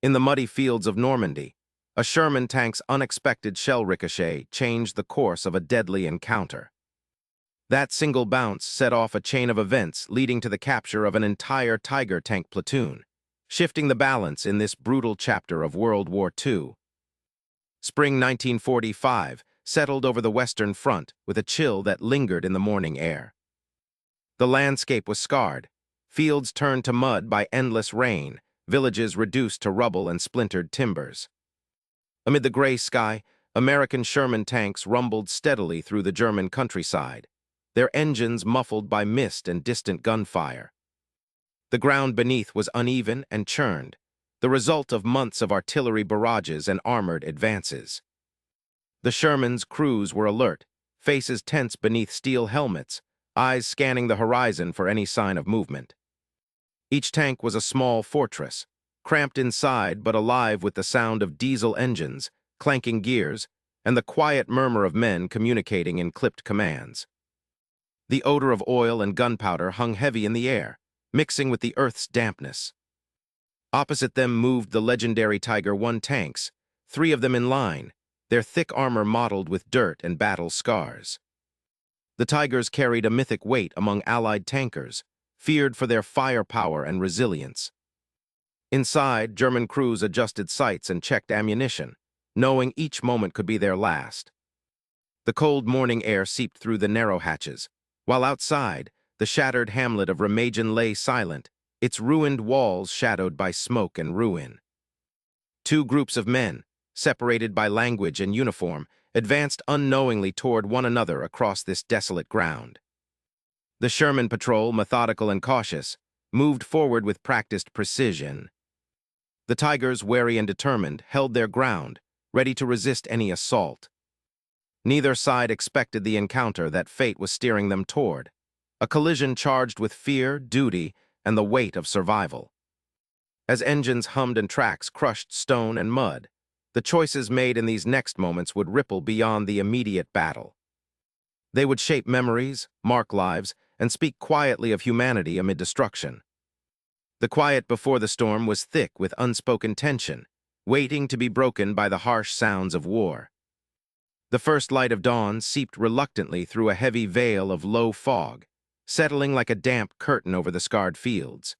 In the muddy fields of Normandy, a Sherman tank's unexpected shell ricochet changed the course of a deadly encounter. That single bounce set off a chain of events leading to the capture of an entire Tiger tank platoon, shifting the balance in this brutal chapter of World War II. Spring 1945 settled over the Western Front with a chill that lingered in the morning air. The landscape was scarred, fields turned to mud by endless rain, villages reduced to rubble and splintered timbers. Amid the gray sky, American Sherman tanks rumbled steadily through the German countryside, their engines muffled by mist and distant gunfire. The ground beneath was uneven and churned, the result of months of artillery barrages and armored advances. The Sherman's crews were alert, faces tense beneath steel helmets, eyes scanning the horizon for any sign of movement. Each tank was a small fortress, cramped inside but alive with the sound of diesel engines, clanking gears, and the quiet murmur of men communicating in clipped commands. The odor of oil and gunpowder hung heavy in the air, mixing with the earth's dampness. Opposite them moved the legendary Tiger I tanks, 3 of them in line, their thick armor mottled with dirt and battle scars. The Tigers carried a mythic weight among Allied tankers, feared for their firepower and resilience. Inside, German crews adjusted sights and checked ammunition, knowing each moment could be their last. The cold morning air seeped through the narrow hatches, while outside, the shattered hamlet of Remagen lay silent, its ruined walls shadowed by smoke and ruin. 2 groups of men, separated by language and uniform, advanced unknowingly toward one another across this desolate ground. The Sherman patrol, methodical and cautious, moved forward with practiced precision. The Tigers, wary and determined, held their ground, ready to resist any assault. Neither side expected the encounter that fate was steering them toward, a collision charged with fear, duty, and the weight of survival. As engines hummed and tracks crushed stone and mud, the choices made in these next moments would ripple beyond the immediate battle. They would shape memories, mark lives, and speak quietly of humanity amid destruction. The quiet before the storm was thick with unspoken tension, waiting to be broken by the harsh sounds of war. The first light of dawn seeped reluctantly through a heavy veil of low fog, settling like a damp curtain over the scarred fields.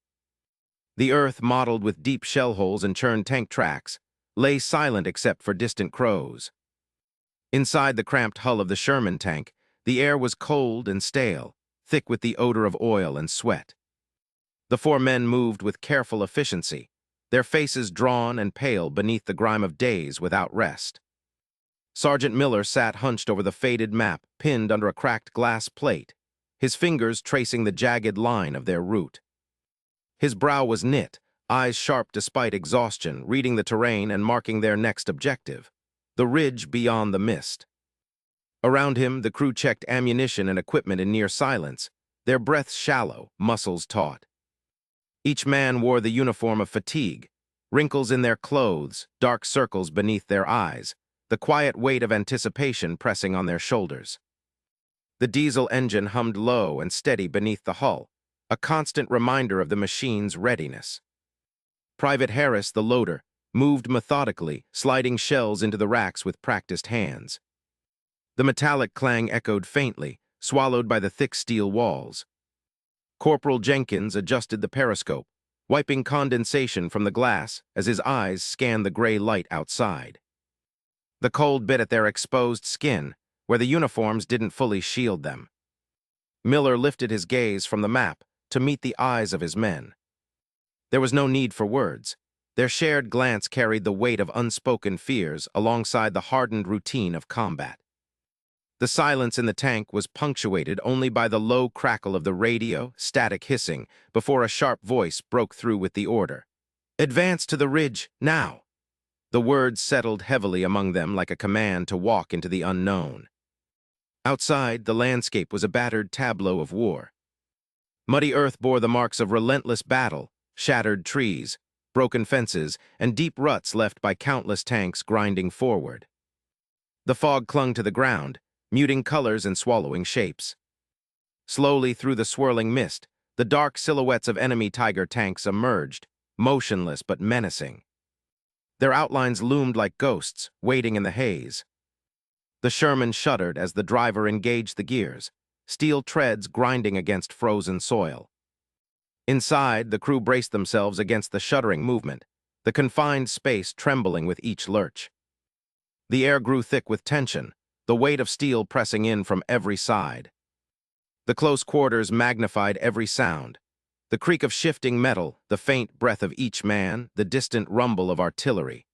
The earth, mottled with deep shell holes and churned tank tracks, lay silent except for distant crows. Inside the cramped hull of the Sherman tank, the air was cold and stale, thick with the odor of oil and sweat. The 4 men moved with careful efficiency, their faces drawn and pale beneath the grime of days without rest. Sergeant Miller sat hunched over the faded map pinned under a cracked glass plate, his fingers tracing the jagged line of their route. His brow was knit, eyes sharp despite exhaustion, reading the terrain and marking their next objective, the ridge beyond the mist. Around him, the crew checked ammunition and equipment in near silence, their breaths shallow, muscles taut. Each man wore the uniform of fatigue, wrinkles in their clothes, dark circles beneath their eyes, the quiet weight of anticipation pressing on their shoulders. The diesel engine hummed low and steady beneath the hull, a constant reminder of the machine's readiness. Private Harris, the loader, moved methodically, sliding shells into the racks with practiced hands. The metallic clang echoed faintly, swallowed by the thick steel walls. Corporal Jenkins adjusted the periscope, wiping condensation from the glass as his eyes scanned the gray light outside. The cold bit at their exposed skin, where the uniforms didn't fully shield them. Miller lifted his gaze from the map to meet the eyes of his men. There was no need for words. Their shared glance carried the weight of unspoken fears alongside the hardened routine of combat. The silence in the tank was punctuated only by the low crackle of the radio, static hissing, before a sharp voice broke through with the order. "Advance to the ridge, now!" The words settled heavily among them like a command to walk into the unknown. Outside, the landscape was a battered tableau of war. Muddy earth bore the marks of relentless battle, shattered trees, broken fences, and deep ruts left by countless tanks grinding forward. The fog clung to the ground, muting colors and swallowing shapes. Slowly through the swirling mist, the dark silhouettes of enemy Tiger tanks emerged, motionless but menacing. Their outlines loomed like ghosts, waiting in the haze. The Sherman shuddered as the driver engaged the gears, steel treads grinding against frozen soil. Inside, the crew braced themselves against the shuddering movement, the confined space trembling with each lurch. The air grew thick with tension, the weight of steel pressing in from every side. The close quarters magnified every sound. The creak of shifting metal, the faint breath of each man, the distant rumble of artillery.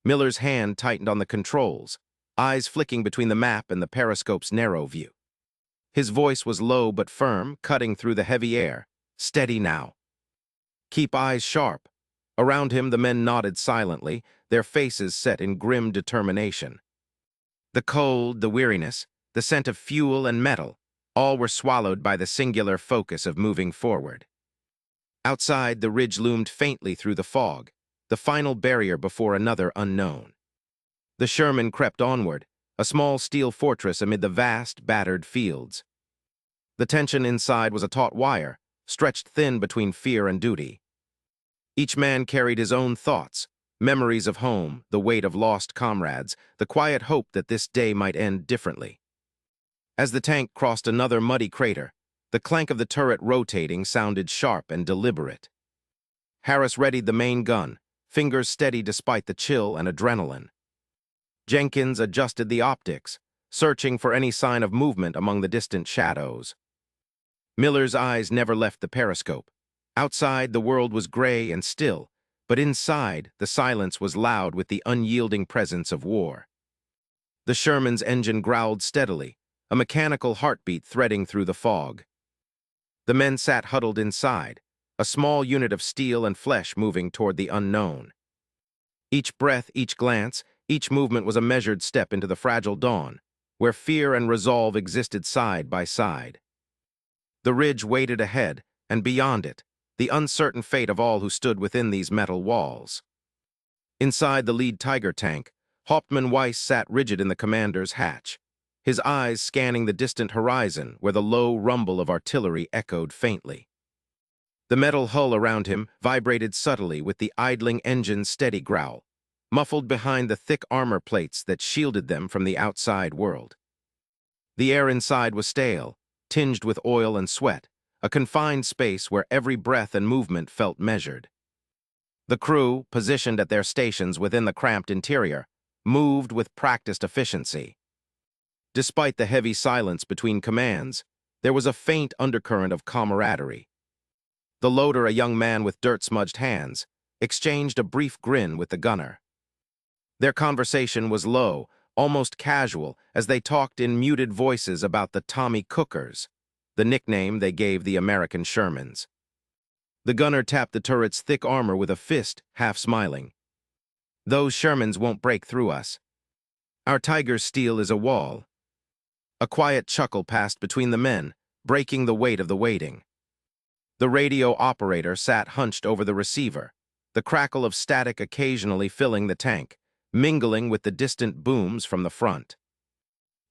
Miller's hand tightened on the controls, eyes flicking between the map and the periscope's narrow view. His voice was low but firm, cutting through the heavy air. Steady now. Keep eyes sharp. Around him, the men nodded silently, their faces set in grim determination. The cold, the weariness, the scent of fuel and metal, all were swallowed by the singular focus of moving forward. Outside, the ridge loomed faintly through the fog, the final barrier before another unknown. The Sherman crept onward, a small steel fortress amid the vast, battered fields. The tension inside was a taut wire, stretched thin between fear and duty. Each man carried his own thoughts, memories of home, the weight of lost comrades, the quiet hope that this day might end differently. As the tank crossed another muddy crater, the clank of the turret rotating sounded sharp and deliberate. Harris readied the main gun, fingers steady despite the chill and adrenaline. Jenkins adjusted the optics, searching for any sign of movement among the distant shadows. Miller's eyes never left the periscope. Outside, the world was gray and still, but inside, the silence was loud with the unyielding presence of war. The Sherman's engine growled steadily, a mechanical heartbeat threading through the fog. The men sat huddled inside, a small unit of steel and flesh moving toward the unknown. Each breath, each glance, each movement was a measured step into the fragile dawn, where fear and resolve existed side by side. The ridge waited ahead, and beyond it, the uncertain fate of all who stood within these metal walls. Inside the lead Tiger tank, Hauptmann Weiss sat rigid in the commander's hatch, his eyes scanning the distant horizon where the low rumble of artillery echoed faintly. The metal hull around him vibrated subtly with the idling engine's steady growl, muffled behind the thick armor plates that shielded them from the outside world. The air inside was stale, tinged with oil and sweat, a confined space where every breath and movement felt measured. The crew, positioned at their stations within the cramped interior, moved with practiced efficiency. Despite the heavy silence between commands, there was a faint undercurrent of camaraderie. The loader, a young man with dirt-smudged hands, exchanged a brief grin with the gunner. Their conversation was low, almost casual, as they talked in muted voices about the Tommy Cookers, the nickname they gave the American Shermans. The gunner tapped the turret's thick armor with a fist, half smiling. "Those Shermans won't break through us. Our Tiger's steel is a wall." A quiet chuckle passed between the men, breaking the weight of the waiting. The radio operator sat hunched over the receiver, the crackle of static occasionally filling the tank, mingling with the distant booms from the front.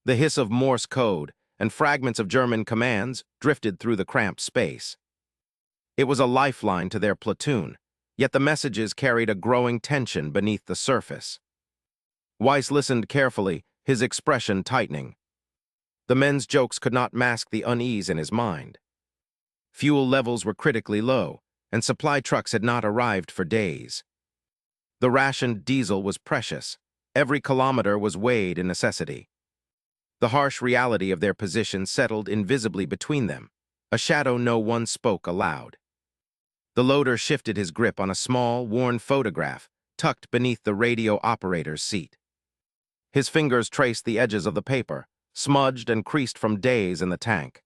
The hiss of Morse code and fragments of German commands drifted through the cramped space. It was a lifeline to their platoon, yet the messages carried a growing tension beneath the surface. Weiss listened carefully, his expression tightening. The men's jokes could not mask the unease in his mind. Fuel levels were critically low, and supply trucks had not arrived for days. The rationed diesel was precious. Every kilometer was weighed in necessity. The harsh reality of their position settled invisibly between them, a shadow no one spoke aloud. The loader shifted his grip on a small, worn photograph tucked beneath the radio operator's seat. His fingers traced the edges of the paper, smudged and creased from days in the tank.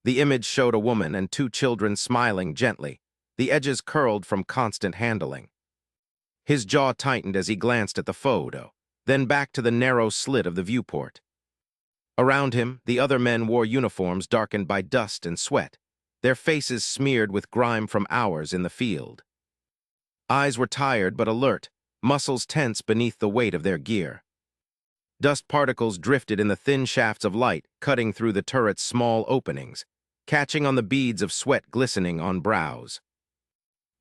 The image showed a woman and two children smiling gently, the edges curled from constant handling. His jaw tightened as he glanced at the photo, then back to the narrow slit of the viewport. Around him, the other men wore uniforms darkened by dust and sweat, their faces smeared with grime from hours in the field. Eyes were tired but alert, muscles tense beneath the weight of their gear. Dust particles drifted in the thin shafts of light, cutting through the turret's small openings, catching on the beads of sweat glistening on brows.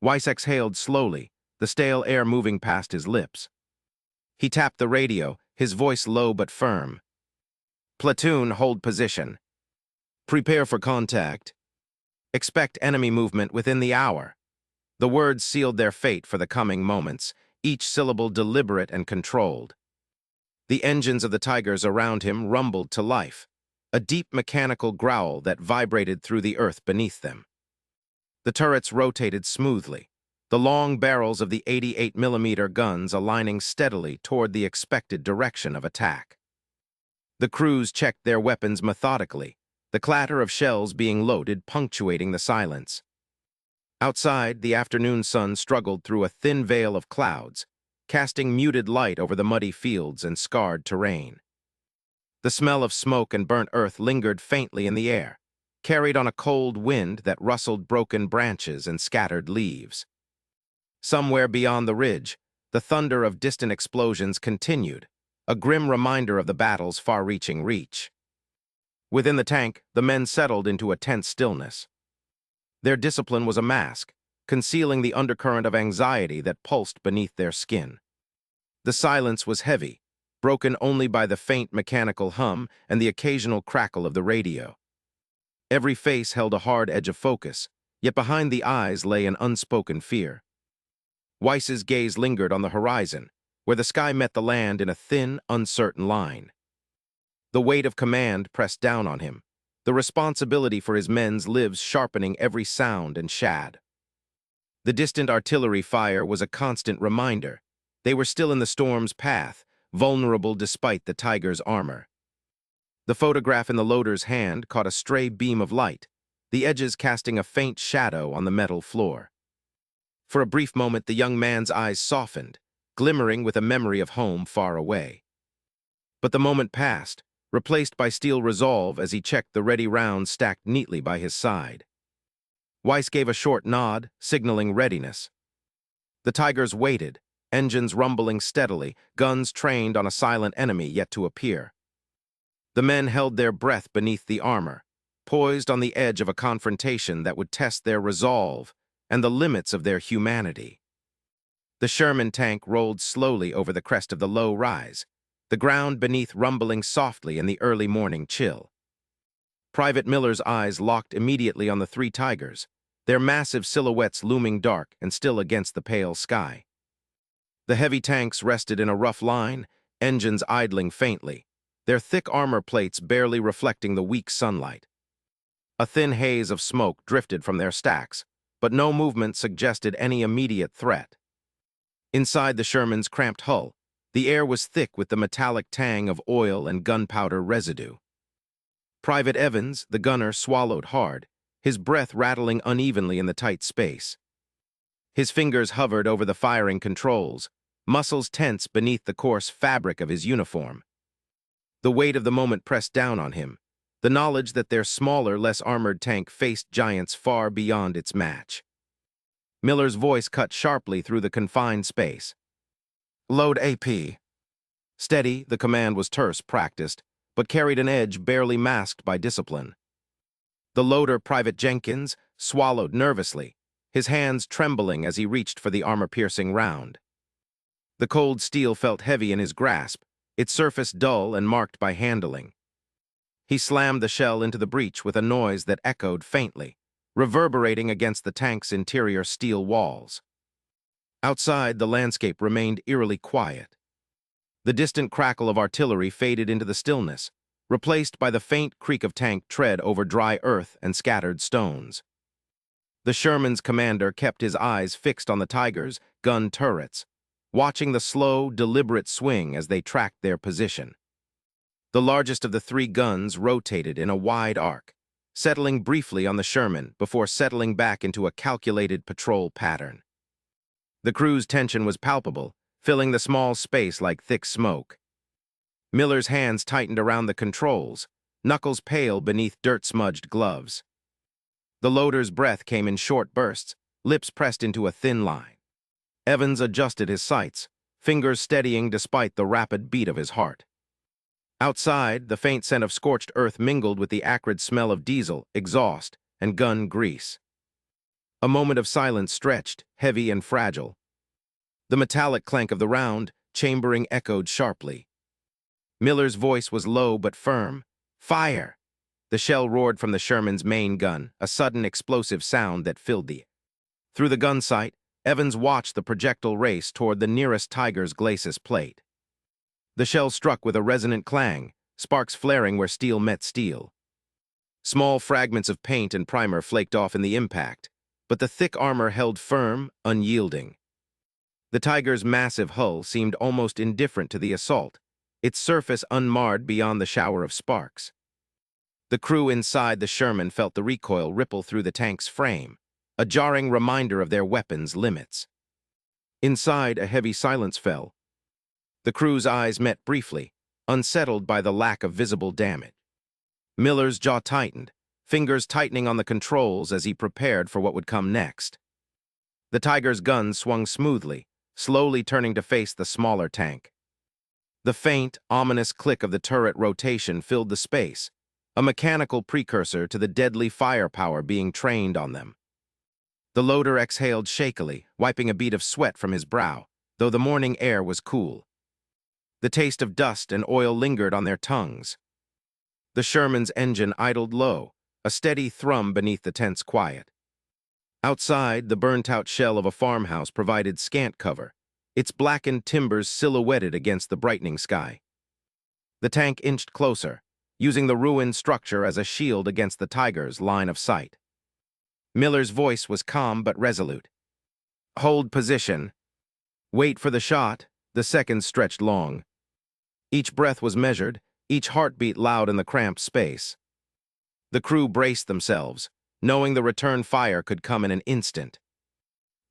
Weiss exhaled slowly, the stale air moving past his lips. He tapped the radio, his voice low but firm. "Platoon, hold position. Prepare for contact. Expect enemy movement within the hour." The words sealed their fate for the coming moments, each syllable deliberate and controlled. The engines of the Tigers around him rumbled to life, a deep mechanical growl that vibrated through the earth beneath them. The turrets rotated smoothly, the long barrels of the 88mm guns aligning steadily toward the expected direction of attack. The crews checked their weapons methodically, the clatter of shells being loaded punctuating the silence. Outside, the afternoon sun struggled through a thin veil of clouds, casting muted light over the muddy fields and scarred terrain. The smell of smoke and burnt earth lingered faintly in the air, carried on a cold wind that rustled broken branches and scattered leaves. Somewhere beyond the ridge, the thunder of distant explosions continued, a grim reminder of the battle's far-reaching reach. Within the tank, the men settled into a tense stillness. Their discipline was a mask, concealing the undercurrent of anxiety that pulsed beneath their skin. The silence was heavy, broken only by the faint mechanical hum and the occasional crackle of the radio. Every face held a hard edge of focus, yet behind the eyes lay an unspoken fear. Weiss's gaze lingered on the horizon, where the sky met the land in a thin, uncertain line. The weight of command pressed down on him, the responsibility for his men's lives sharpening every sound and shad. The distant artillery fire was a constant reminder. They were still in the storm's path, vulnerable despite the Tiger's armor. The photograph in the loader's hand caught a stray beam of light, the edges casting a faint shadow on the metal floor. For a brief moment, the young man's eyes softened, glimmering with a memory of home far away. But the moment passed, replaced by steel resolve as he checked the ready rounds stacked neatly by his side. Weiss gave a short nod, signaling readiness. The Tigers waited, engines rumbling steadily, guns trained on a silent enemy yet to appear. The men held their breath beneath the armor, poised on the edge of a confrontation that would test their resolve and the limits of their humanity. The Sherman tank rolled slowly over the crest of the low rise, the ground beneath rumbling softly in the early morning chill. Private Miller's eyes locked immediately on the three Tigers, their massive silhouettes looming dark and still against the pale sky. The heavy tanks rested in a rough line, engines idling faintly, their thick armor plates barely reflecting the weak sunlight. A thin haze of smoke drifted from their stacks, but no movement suggested any immediate threat. Inside the Sherman's cramped hull, the air was thick with the metallic tang of oil and gunpowder residue. Private Evans, the gunner, swallowed hard, his breath rattling unevenly in the tight space. His fingers hovered over the firing controls, muscles tense beneath the coarse fabric of his uniform. The weight of the moment pressed down on him, the knowledge that their smaller, less armored tank faced giants far beyond its match. Miller's voice cut sharply through the confined space. "Load AP." Steady, the command was terse, practiced, but carried an edge barely masked by discipline. The loader, Private Jenkins, swallowed nervously, his hands trembling as he reached for the armor-piercing round. The cold steel felt heavy in his grasp, its surface dull and marked by handling. He slammed the shell into the breech with a noise that echoed faintly, reverberating against the tank's interior steel walls. Outside, the landscape remained eerily quiet. The distant crackle of artillery faded into the stillness, replaced by the faint creak of tank tread over dry earth and scattered stones. The Sherman's commander kept his eyes fixed on the Tigers' gun turrets, watching the slow, deliberate swing as they tracked their position. The largest of the three guns rotated in a wide arc, settling briefly on the Sherman before settling back into a calculated patrol pattern. The crew's tension was palpable, filling the small space like thick smoke. Miller's hands tightened around the controls, knuckles pale beneath dirt-smudged gloves. The loader's breath came in short bursts, lips pressed into a thin line. Evans adjusted his sights, fingers steadying despite the rapid beat of his heart. Outside, the faint scent of scorched earth mingled with the acrid smell of diesel, exhaust, and gun grease. A moment of silence stretched, heavy and fragile. The metallic clank of the round, chambering, echoed sharply. Miller's voice was low but firm. "Fire!" The shell roared from the Sherman's main gun, a sudden explosive sound that filled the air. Through the gun sight, Evans watched the projectile race toward the nearest Tiger's glacis plate. The shell struck with a resonant clang, sparks flaring where steel met steel. Small fragments of paint and primer flaked off in the impact, but the thick armor held firm, unyielding. The Tiger's massive hull seemed almost indifferent to the assault, its surface unmarred beyond the shower of sparks. The crew inside the Sherman felt the recoil ripple through the tank's frame, a jarring reminder of their weapons' limits. Inside, a heavy silence fell. The crew's eyes met briefly, unsettled by the lack of visible damage. Miller's jaw tightened, fingers tightening on the controls as he prepared for what would come next. The Tiger's gun swung smoothly, slowly turning to face the smaller tank. The faint, ominous click of the turret rotation filled the space, a mechanical precursor to the deadly firepower being trained on them. The loader exhaled shakily, wiping a bead of sweat from his brow, though the morning air was cool. The taste of dust and oil lingered on their tongues. The Sherman's engine idled low, a steady thrum beneath the tense quiet. Outside, the burnt-out shell of a farmhouse provided scant cover, its blackened timbers silhouetted against the brightening sky. The tank inched closer, using the ruined structure as a shield against the Tiger's line of sight. Miller's voice was calm but resolute. "Hold position. Wait for the shot." The seconds stretched long. Each breath was measured, each heartbeat loud in the cramped space. The crew braced themselves, knowing the return fire could come in an instant.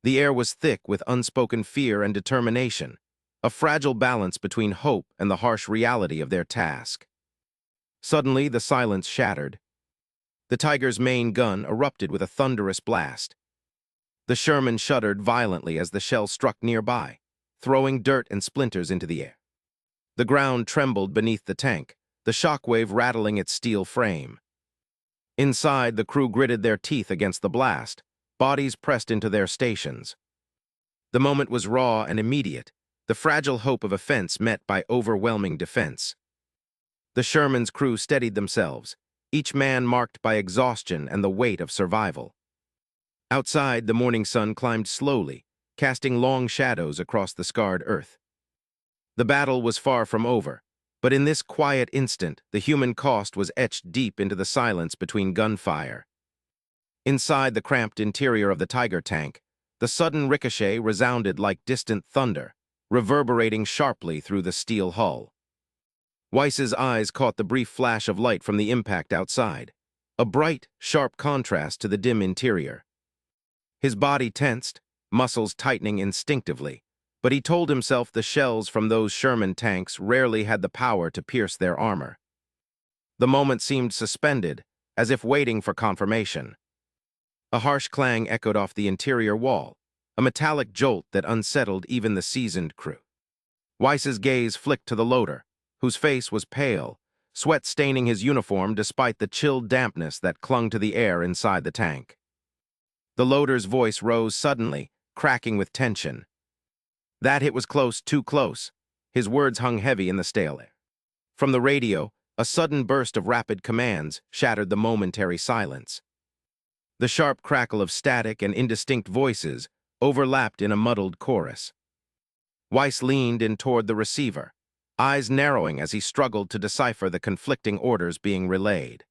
The air was thick with unspoken fear and determination, a fragile balance between hope and the harsh reality of their task. Suddenly, the silence shattered. The Tiger's main gun erupted with a thunderous blast. The Sherman shuddered violently as the shell struck nearby, throwing dirt and splinters into the air. The ground trembled beneath the tank, the shockwave rattling its steel frame. Inside, the crew gritted their teeth against the blast, bodies pressed into their stations. The moment was raw and immediate, the fragile hope of offense met by overwhelming defense. The Sherman's crew steadied themselves, each man marked by exhaustion and the weight of survival. Outside, the morning sun climbed slowly, casting long shadows across the scarred earth. The battle was far from over, but in this quiet instant, the human cost was etched deep into the silence between gunfire. Inside the cramped interior of the Tiger tank, the sudden ricochet resounded like distant thunder, reverberating sharply through the steel hull. Weiss's eyes caught the brief flash of light from the impact outside, a bright, sharp contrast to the dim interior. His body tensed, muscles tightening instinctively, but he told himself the shells from those Sherman tanks rarely had the power to pierce their armor. The moment seemed suspended, as if waiting for confirmation. A harsh clang echoed off the interior wall, a metallic jolt that unsettled even the seasoned crew. Weiss's gaze flicked to the loader, whose face was pale, sweat staining his uniform despite the chill dampness that clung to the air inside the tank. The loader's voice rose suddenly, cracking with tension. That hit was close, too close. His words hung heavy in the stale air. From the radio, a sudden burst of rapid commands shattered the momentary silence. The sharp crackle of static and indistinct voices overlapped in a muddled chorus. Weiss leaned in toward the receiver, eyes narrowing as he struggled to decipher the conflicting orders being relayed.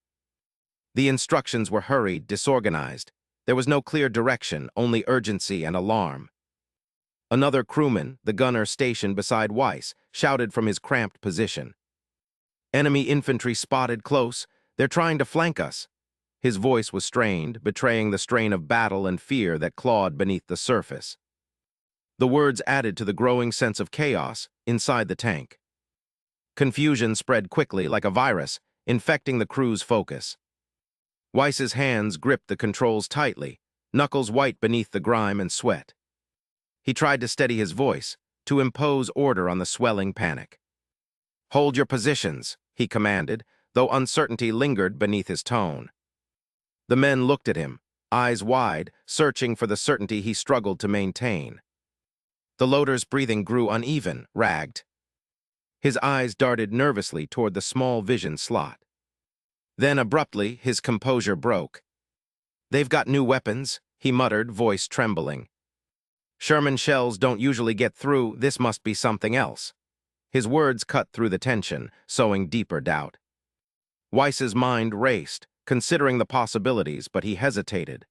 The instructions were hurried, disorganized. There was no clear direction, only urgency and alarm. Another crewman, the gunner stationed beside Weiss, shouted from his cramped position. "Enemy infantry spotted close. They're trying to flank us." His voice was strained, betraying the strain of battle and fear that clawed beneath the surface. The words added to the growing sense of chaos inside the tank. Confusion spread quickly like a virus, infecting the crew's focus. Weiss's hands gripped the controls tightly, knuckles white beneath the grime and sweat. He tried to steady his voice, to impose order on the swelling panic. "Hold your positions," he commanded, though uncertainty lingered beneath his tone. The men looked at him, eyes wide, searching for the certainty he struggled to maintain. The loader's breathing grew uneven, ragged. His eyes darted nervously toward the small vision slot. Then, abruptly, his composure broke. "They've got new weapons," he muttered, voice trembling. "Sherman shells don't usually get through. This must be something else." His words cut through the tension, sowing deeper doubt. Weiss's mind raced, considering the possibilities, but he hesitated.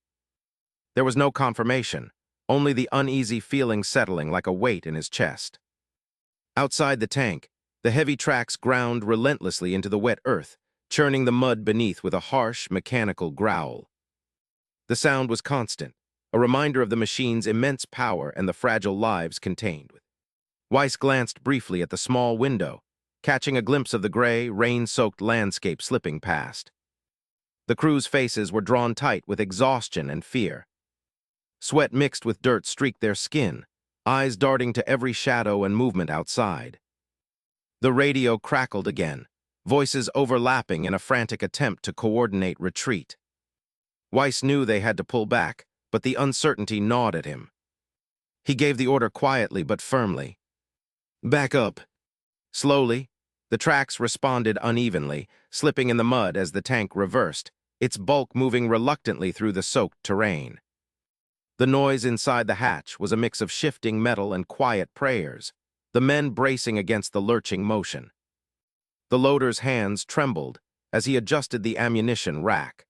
There was no confirmation, only the uneasy feeling settling like a weight in his chest. Outside the tank, the heavy tracks ground relentlessly into the wet earth, churning the mud beneath with a harsh, mechanical growl. The sound was constant, a reminder of the machine's immense power and the fragile lives contained. Weiss glanced briefly at the small window, catching a glimpse of the gray, rain-soaked landscape slipping past. The crew's faces were drawn tight with exhaustion and fear. Sweat mixed with dirt streaked their skin, eyes darting to every shadow and movement outside. The radio crackled again, voices overlapping in a frantic attempt to coordinate retreat. Weiss knew they had to pull back, but the uncertainty gnawed at him. He gave the order quietly but firmly. "Back up." Slowly, the tracks responded unevenly, slipping in the mud as the tank reversed, its bulk moving reluctantly through the soaked terrain. The noise inside the hatch was a mix of shifting metal and quiet prayers, the men bracing against the lurching motion. The loader's hands trembled as he adjusted the ammunition rack.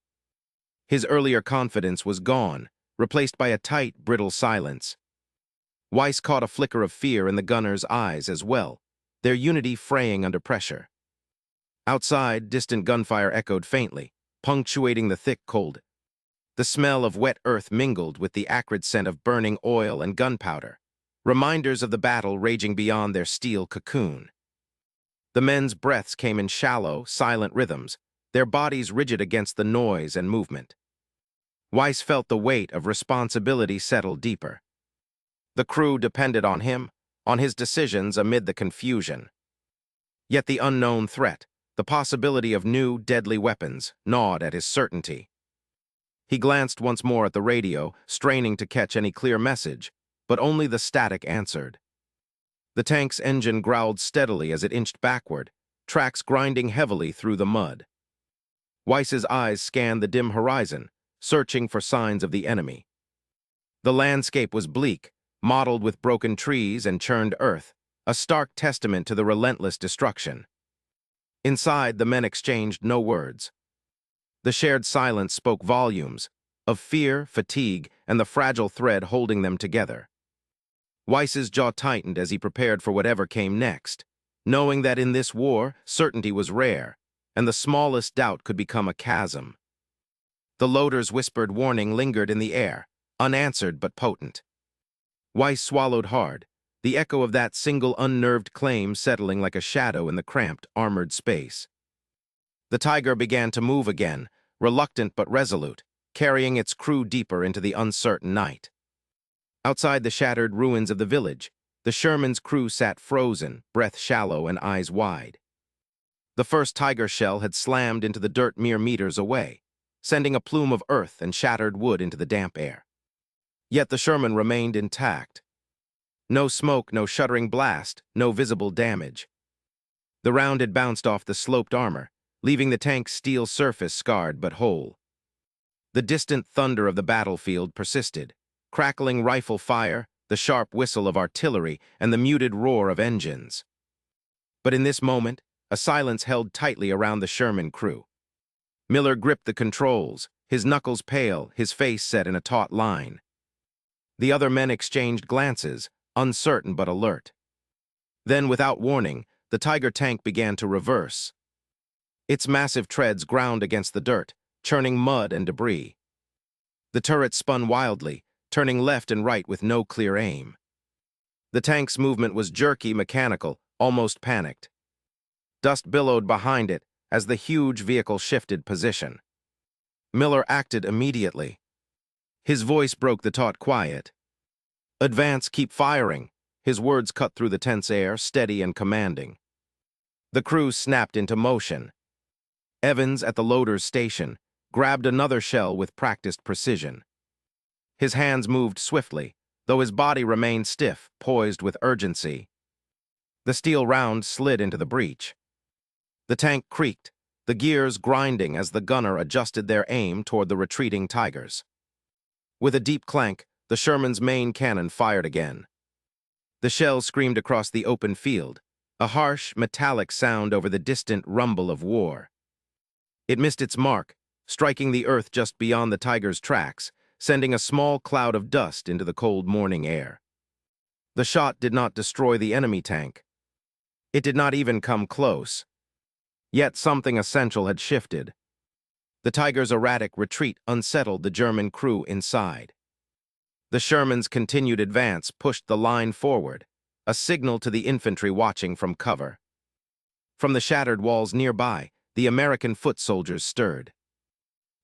His earlier confidence was gone, replaced by a tight, brittle silence. Weiss caught a flicker of fear in the gunner's eyes as well, their unity fraying under pressure. Outside, distant gunfire echoed faintly, punctuating the thick cold. The smell of wet earth mingled with the acrid scent of burning oil and gunpowder, reminders of the battle raging beyond their steel cocoon. The men's breaths came in shallow, silent rhythms, their bodies rigid against the noise and movement. Weiss felt the weight of responsibility settle deeper. The crew depended on him, on his decisions amid the confusion. Yet the unknown threat, the possibility of new, deadly weapons, gnawed at his certainty. He glanced once more at the radio, straining to catch any clear message, but only the static answered. The tank's engine growled steadily as it inched backward, tracks grinding heavily through the mud. Weiss's eyes scanned the dim horizon, searching for signs of the enemy. The landscape was bleak, mottled with broken trees and churned earth, a stark testament to the relentless destruction. Inside, the men exchanged no words. The shared silence spoke volumes, of fear, fatigue, and the fragile thread holding them together. Weiss's jaw tightened as he prepared for whatever came next, knowing that in this war, certainty was rare, and the smallest doubt could become a chasm. The loader's whispered warning lingered in the air, unanswered but potent. Weiss swallowed hard, the echo of that single unnerved claim settling like a shadow in the cramped, armored space. The Tiger began to move again, reluctant but resolute, carrying its crew deeper into the uncertain night. Outside the shattered ruins of the village, the Sherman's crew sat frozen, breath shallow and eyes wide. The first Tiger shell had slammed into the dirt mere meters away, sending a plume of earth and shattered wood into the damp air. Yet the Sherman remained intact. No smoke, no shuddering blast, no visible damage. The round had bounced off the sloped armor, leaving the tank's steel surface scarred but whole. The distant thunder of the battlefield persisted, crackling rifle fire, the sharp whistle of artillery, and the muted roar of engines. But in this moment, a silence held tightly around the Sherman crew. Miller gripped the controls, his knuckles pale, his face set in a taut line. The other men exchanged glances, uncertain but alert. Then, without warning, the Tiger tank began to reverse. Its massive treads ground against the dirt, churning mud and debris. The turret spun wildly, turning left and right with no clear aim. The tank's movement was jerky, mechanical, almost panicked. Dust billowed behind it as the huge vehicle shifted position. Miller acted immediately. His voice broke the taut quiet. "Advance, keep firing." His words cut through the tense air, steady and commanding. The crew snapped into motion. Evans, at the loader's station, grabbed another shell with practiced precision. His hands moved swiftly, though his body remained stiff, poised with urgency. The steel round slid into the breech. The tank creaked, the gears grinding as the gunner adjusted their aim toward the retreating Tigers. With a deep clank, the Sherman's main cannon fired again. The shells screamed across the open field, a harsh, metallic sound over the distant rumble of war. It missed its mark, striking the earth just beyond the Tiger's tracks, sending a small cloud of dust into the cold morning air. The shot did not destroy the enemy tank. It did not even come close. Yet something essential had shifted. The Tiger's erratic retreat unsettled the German crew inside. The Sherman's continued advance pushed the line forward, a signal to the infantry watching from cover. From the shattered walls nearby, the American foot soldiers stirred.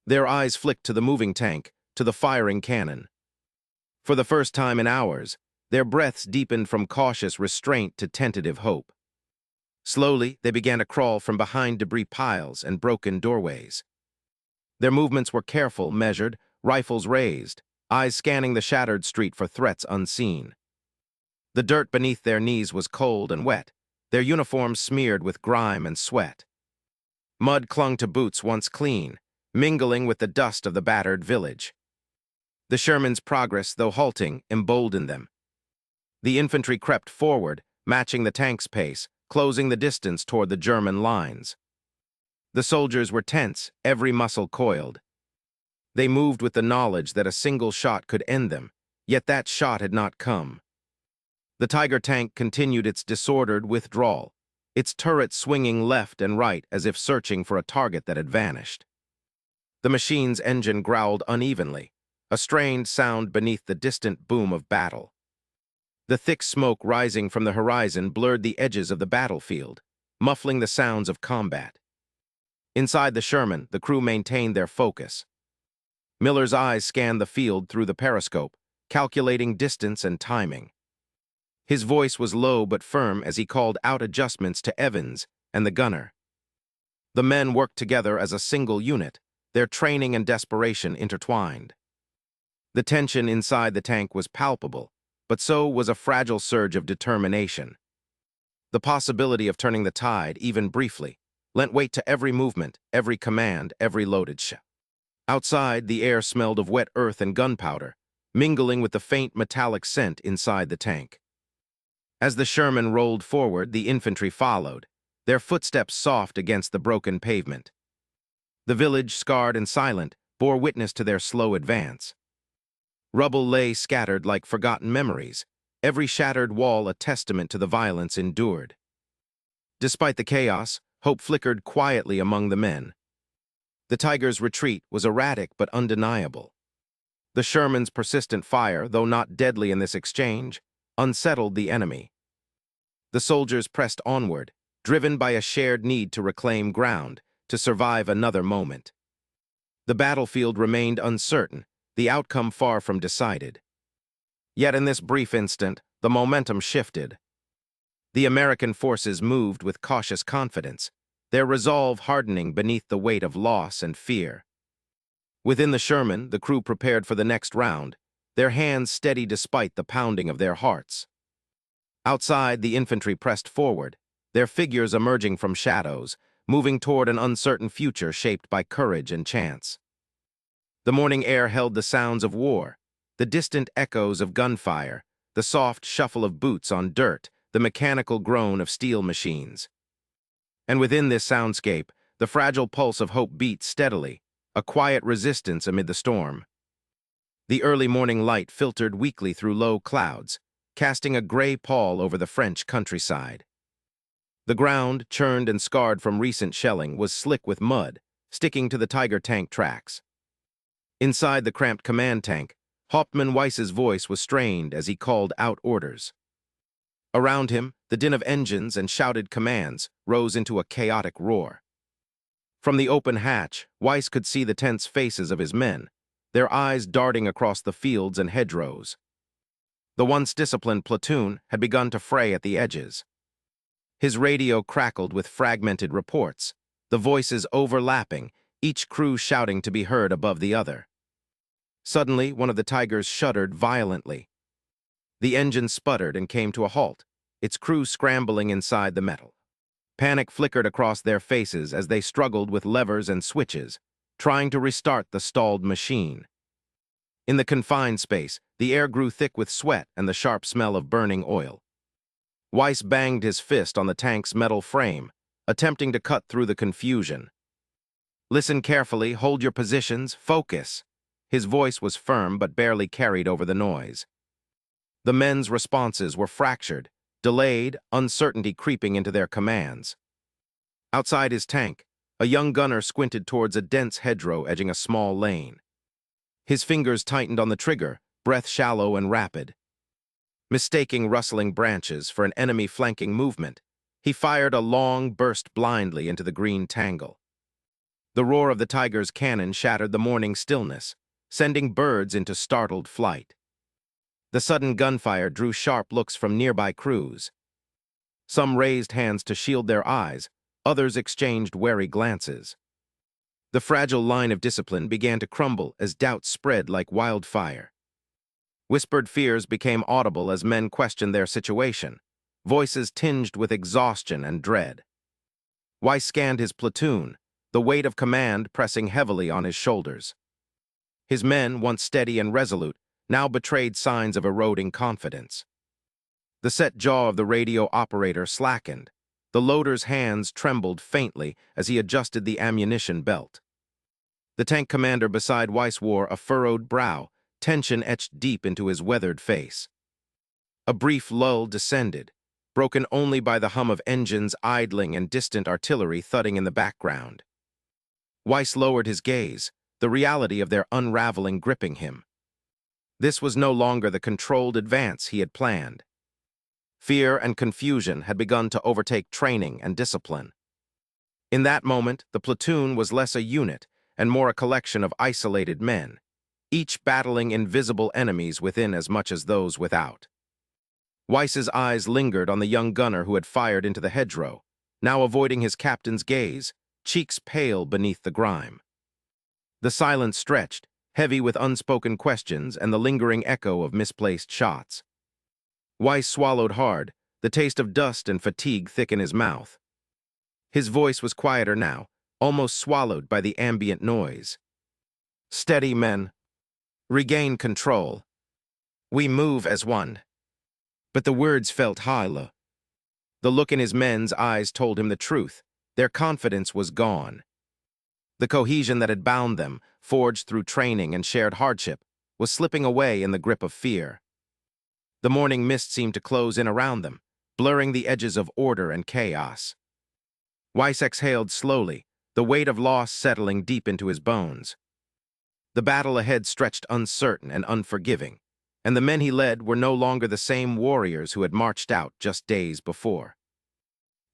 Their eyes flicked to the moving tank, to the firing cannon. For the first time in hours, their breaths deepened from cautious restraint to tentative hope. Slowly, they began to crawl from behind debris piles and broken doorways. Their movements were careful, measured, rifles raised, eyes scanning the shattered street for threats unseen. The dirt beneath their knees was cold and wet, their uniforms smeared with grime and sweat. Mud clung to boots once clean, mingling with the dust of the battered village. The Sherman's progress, though halting, emboldened them. The infantry crept forward, matching the tank's pace, closing the distance toward the German lines. The soldiers were tense, every muscle coiled. They moved with the knowledge that a single shot could end them, yet that shot had not come. The Tiger tank continued its disordered withdrawal, its turret swinging left and right as if searching for a target that had vanished. The machine's engine growled unevenly, a strained sound beneath the distant boom of battle. The thick smoke rising from the horizon blurred the edges of the battlefield, muffling the sounds of combat. Inside the Sherman, the crew maintained their focus. Miller's eyes scanned the field through the periscope, calculating distance and timing. His voice was low but firm as he called out adjustments to Evans and the gunner. The men worked together as a single unit, their training and desperation intertwined. The tension inside the tank was palpable, but so was a fragile surge of determination. The possibility of turning the tide, even briefly, lent weight to every movement, every command, every loaded shot. Outside, the air smelled of wet earth and gunpowder, mingling with the faint metallic scent inside the tank. As the Sherman rolled forward, the infantry followed, their footsteps soft against the broken pavement. The village, scarred and silent, bore witness to their slow advance. Rubble lay scattered like forgotten memories, every shattered wall a testament to the violence endured. Despite the chaos, hope flickered quietly among the men. The Tiger's retreat was erratic but undeniable. The Sherman's persistent fire, though not deadly in this exchange, unsettled the enemy. The soldiers pressed onward, driven by a shared need to reclaim ground, to survive another moment. The battlefield remained uncertain, the outcome far from decided. Yet in this brief instant, the momentum shifted. The American forces moved with cautious confidence, their resolve hardening beneath the weight of loss and fear. Within the Sherman, the crew prepared for the next round, their hands steady despite the pounding of their hearts. Outside, the infantry pressed forward, their figures emerging from shadows, moving toward an uncertain future shaped by courage and chance. The morning air held the sounds of war, the distant echoes of gunfire, the soft shuffle of boots on dirt, the mechanical groan of steel machines. And within this soundscape, the fragile pulse of hope beat steadily, a quiet resistance amid the storm. The early morning light filtered weakly through low clouds, casting a gray pall over the French countryside. The ground, churned and scarred from recent shelling, was slick with mud, sticking to the Tiger tank tracks. Inside the cramped command tank, Hauptmann Weiss's voice was strained as he called out orders. Around him, the din of engines and shouted commands rose into a chaotic roar. From the open hatch, Weiss could see the tense faces of his men, their eyes darting across the fields and hedgerows. The once disciplined platoon had begun to fray at the edges. His radio crackled with fragmented reports, the voices overlapping, each crew shouting to be heard above the other. Suddenly, one of the Tigers shuddered violently. The engine sputtered and came to a halt, its crew scrambling inside the metal. Panic flickered across their faces as they struggled with levers and switches, trying to restart the stalled machine. In the confined space, the air grew thick with sweat and the sharp smell of burning oil. Weiss banged his fist on the tank's metal frame, attempting to cut through the confusion. "Listen carefully, hold your positions, focus." His voice was firm but barely carried over the noise. The men's responses were fractured, delayed, uncertainty creeping into their commands. Outside his tank, a young gunner squinted towards a dense hedgerow edging a small lane. His fingers tightened on the trigger, breath shallow and rapid. Mistaking rustling branches for an enemy flanking movement, he fired a long burst blindly into the green tangle. The roar of the Tiger's cannon shattered the morning stillness, sending birds into startled flight. The sudden gunfire drew sharp looks from nearby crews. Some raised hands to shield their eyes, others exchanged wary glances. The fragile line of discipline began to crumble as doubts spread like wildfire. Whispered fears became audible as men questioned their situation, voices tinged with exhaustion and dread. Weiss scanned his platoon, the weight of command pressing heavily on his shoulders. His men, once steady and resolute, now betrayed signs of eroding confidence. The set jaw of the radio operator slackened. The loader's hands trembled faintly as he adjusted the ammunition belt. The tank commander beside Weiss wore a furrowed brow, tension etched deep into his weathered face. A brief lull descended, broken only by the hum of engines idling and distant artillery thudding in the background. Weiss lowered his gaze, the reality of their unraveling gripping him. This was no longer the controlled advance he had planned. Fear and confusion had begun to overtake training and discipline. In that moment, the platoon was less a unit and more a collection of isolated men, each battling invisible enemies within as much as those without. Weiss's eyes lingered on the young gunner who had fired into the hedgerow, now avoiding his captain's gaze, cheeks pale beneath the grime. The silence stretched, heavy with unspoken questions and the lingering echo of misplaced shots. Weiss swallowed hard, the taste of dust and fatigue thick in his mouth. His voice was quieter now, almost swallowed by the ambient noise. "Steady, men. Regain control. We move as one." But the words felt hollow. The look in his men's eyes told him the truth. Their confidence was gone. The cohesion that had bound them, forged through training and shared hardship, was slipping away in the grip of fear. The morning mist seemed to close in around them, blurring the edges of order and chaos. Weiss exhaled slowly, the weight of loss settling deep into his bones. The battle ahead stretched uncertain and unforgiving, and the men he led were no longer the same warriors who had marched out just days before.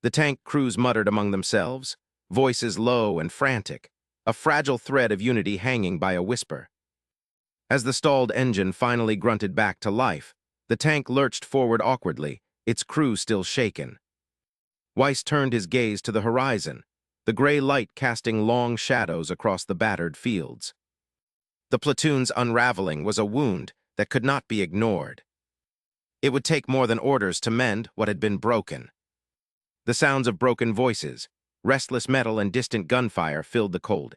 The tank crews muttered among themselves, voices low and frantic, a fragile thread of unity hanging by a whisper. As the stalled engine finally grunted back to life, the tank lurched forward awkwardly, its crew still shaken. Weiss turned his gaze to the horizon, the gray light casting long shadows across the battered fields. The platoon's unraveling was a wound that could not be ignored. It would take more than orders to mend what had been broken. The sounds of broken voices, restless metal and distant gunfire filled the cold.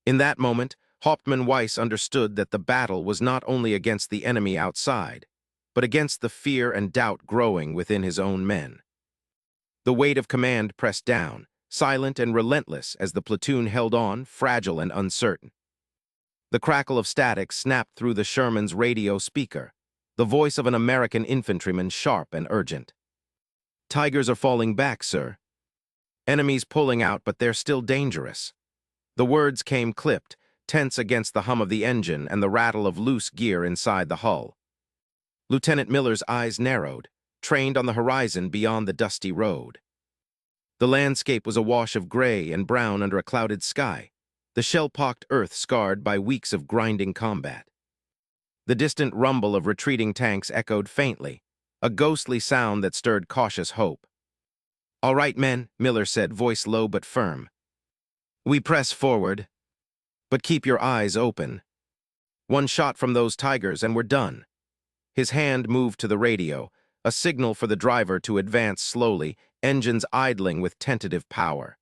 In that moment, Hauptmann Weiss understood that the battle was not only against the enemy outside, but against the fear and doubt growing within his own men. The weight of command pressed down, silent and relentless as the platoon held on, fragile and uncertain. The crackle of static snapped through the Sherman's radio speaker, the voice of an American infantryman sharp and urgent. "Tigers are falling back, sir. Enemies pulling out, but they're still dangerous." The words came clipped, tense against the hum of the engine and the rattle of loose gear inside the hull. Lieutenant Miller's eyes narrowed, trained on the horizon beyond the dusty road. The landscape was a wash of gray and brown under a clouded sky, the shell-pocked earth scarred by weeks of grinding combat. The distant rumble of retreating tanks echoed faintly, a ghostly sound that stirred cautious hope. "All right, men," Miller said, voice low but firm. "We press forward, but keep your eyes open. One shot from those Tigers and we're done." His hand moved to the radio, a signal for the driver to advance slowly, engines idling with tentative power.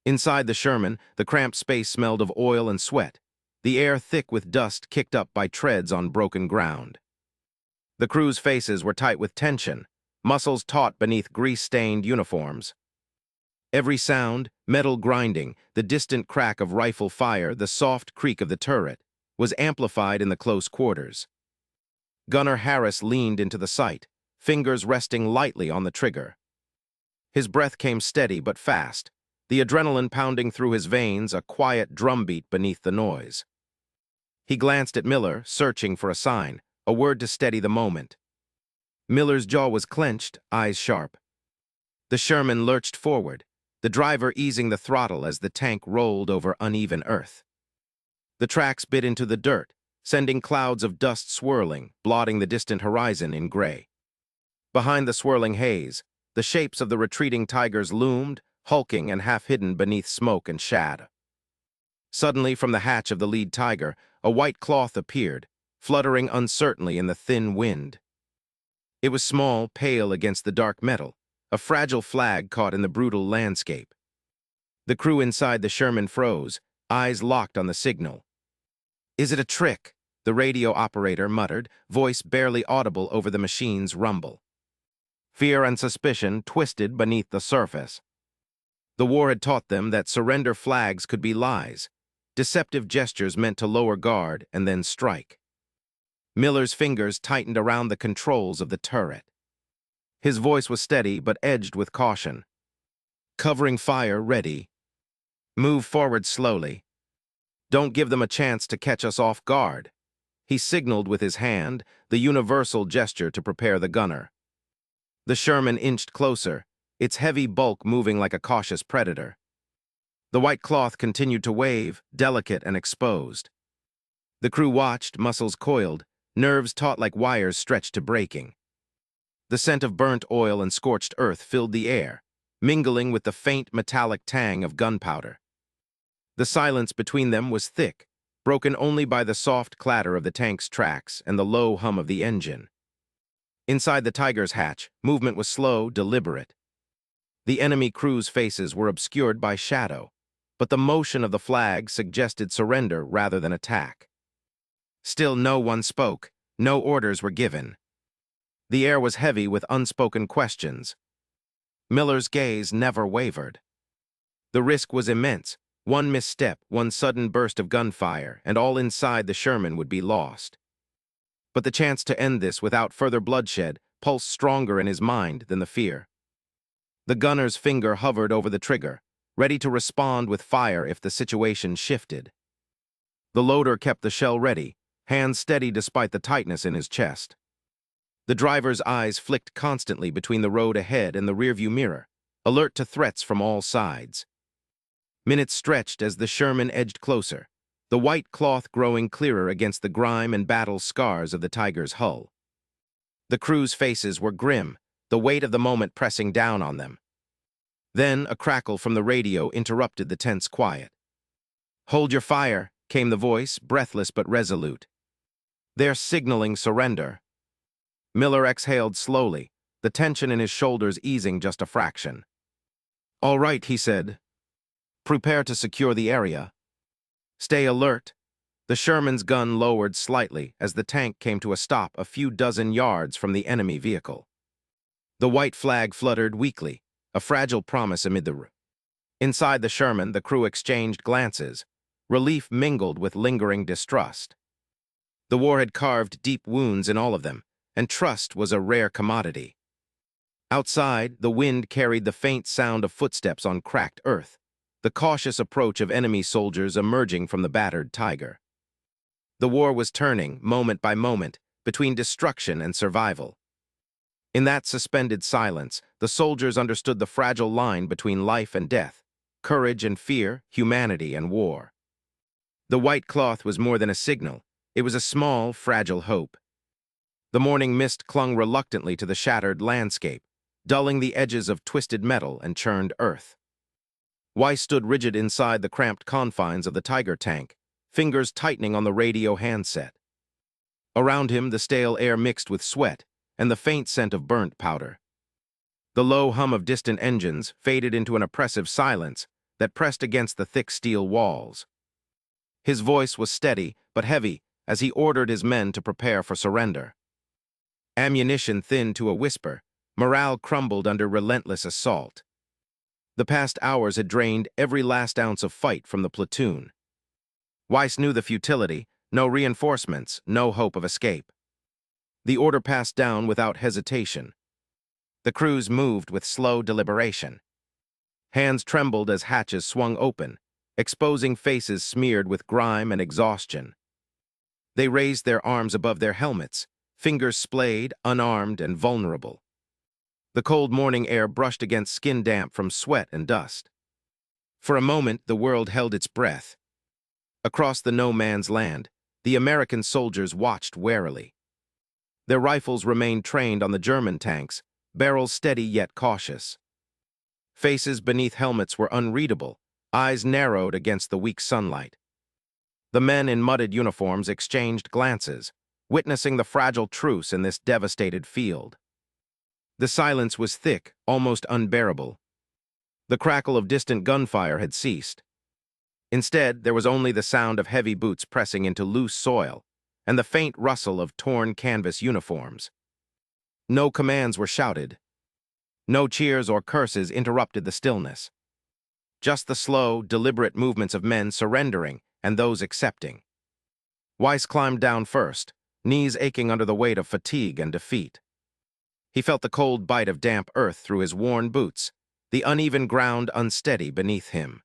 Inside the Sherman, the cramped space smelled of oil and sweat, the air thick with dust kicked up by treads on broken ground. The crew's faces were tight with tension, muscles taut beneath grease-stained uniforms. Every sound, metal grinding, the distant crack of rifle fire, the soft creak of the turret, was amplified in the close quarters. Gunner Harris leaned into the sight, fingers resting lightly on the trigger. His breath came steady but fast, the adrenaline pounding through his veins, a quiet drumbeat beneath the noise. He glanced at Miller, searching for a sign, a word to steady the moment. Miller's jaw was clenched, eyes sharp. The Sherman lurched forward, the driver easing the throttle as the tank rolled over uneven earth. The tracks bit into the dirt, sending clouds of dust swirling, blotting the distant horizon in gray. Behind the swirling haze, the shapes of the retreating tigers loomed, hulking and half-hidden beneath smoke and shad. Suddenly, from the hatch of the lead tiger, a white cloth appeared, fluttering uncertainly in the thin wind. It was small, pale against the dark metal, a fragile flag caught in the brutal landscape. The crew inside the Sherman froze, eyes locked on the signal. "Is it a trick?" the radio operator muttered, voice barely audible over the machine's rumble. Fear and suspicion twisted beneath the surface. The war had taught them that surrender flags could be lies, deceptive gestures meant to lower guard and then strike. Miller's fingers tightened around the controls of the turret. His voice was steady but edged with caution. "Covering fire, ready. Move forward slowly. Don't give them a chance to catch us off guard." He signaled with his hand, the universal gesture to prepare the gunner. The Sherman inched closer, its heavy bulk moving like a cautious predator. The white cloth continued to wave, delicate and exposed. The crew watched, muscles coiled, nerves taut like wires stretched to breaking. The scent of burnt oil and scorched earth filled the air, mingling with the faint metallic tang of gunpowder. The silence between them was thick, broken only by the soft clatter of the tank's tracks and the low hum of the engine. Inside the Tiger's hatch, movement was slow, deliberate. The enemy crew's faces were obscured by shadow, but the motion of the flag suggested surrender rather than attack. Still no one spoke, no orders were given. The air was heavy with unspoken questions. Miller's gaze never wavered. The risk was immense. One misstep, one sudden burst of gunfire, and all inside the Sherman would be lost. But the chance to end this without further bloodshed pulsed stronger in his mind than the fear. The gunner's finger hovered over the trigger, ready to respond with fire if the situation shifted. The loader kept the shell ready, hands steady despite the tightness in his chest. The driver's eyes flicked constantly between the road ahead and the rearview mirror, alert to threats from all sides. Minutes stretched as the Sherman edged closer, the white cloth growing clearer against the grime and battle scars of the Tiger's hull. The crew's faces were grim, the weight of the moment pressing down on them. Then a crackle from the radio interrupted the tense quiet. "Hold your fire," came the voice, breathless but resolute. "They're signaling surrender." Miller exhaled slowly, the tension in his shoulders easing just a fraction. "All right," he said. "Prepare to secure the area. Stay alert." The Sherman's gun lowered slightly as the tank came to a stop a few dozen yards from the enemy vehicle. The white flag fluttered weakly, a fragile promise amid the room. Inside the Sherman, the crew exchanged glances, relief mingled with lingering distrust. The war had carved deep wounds in all of them, and trust was a rare commodity. Outside, the wind carried the faint sound of footsteps on cracked earth, the cautious approach of enemy soldiers emerging from the battered Tiger. The war was turning, moment by moment, between destruction and survival. In that suspended silence, the soldiers understood the fragile line between life and death, courage and fear, humanity and war. The white cloth was more than a signal. It was a small, fragile hope. The morning mist clung reluctantly to the shattered landscape, dulling the edges of twisted metal and churned earth. Weiss stood rigid inside the cramped confines of the Tiger tank, fingers tightening on the radio handset. Around him, the stale air mixed with sweat and the faint scent of burnt powder. The low hum of distant engines faded into an oppressive silence that pressed against the thick steel walls. His voice was steady but heavy as he ordered his men to prepare for surrender. Ammunition thinned to a whisper, morale crumbled under relentless assault. The past hours had drained every last ounce of fight from the platoon. Weiss knew the futility, no reinforcements, no hope of escape. The order passed down without hesitation. The crews moved with slow deliberation. Hands trembled as hatches swung open, exposing faces smeared with grime and exhaustion. They raised their arms above their helmets, fingers splayed, unarmed, and vulnerable. The cold morning air brushed against skin damp from sweat and dust. For a moment, the world held its breath. Across the no-man's land, the American soldiers watched warily. Their rifles remained trained on the German tanks, barrels steady yet cautious. Faces beneath helmets were unreadable, eyes narrowed against the weak sunlight. The men in mudded uniforms exchanged glances, witnessing the fragile truce in this devastated field. The silence was thick, almost unbearable. The crackle of distant gunfire had ceased. Instead, there was only the sound of heavy boots pressing into loose soil and the faint rustle of torn canvas uniforms. No commands were shouted. No cheers or curses interrupted the stillness. Just the slow, deliberate movements of men surrendering and those accepting. Weiss climbed down first, knees aching under the weight of fatigue and defeat. He felt the cold bite of damp earth through his worn boots, the uneven ground unsteady beneath him.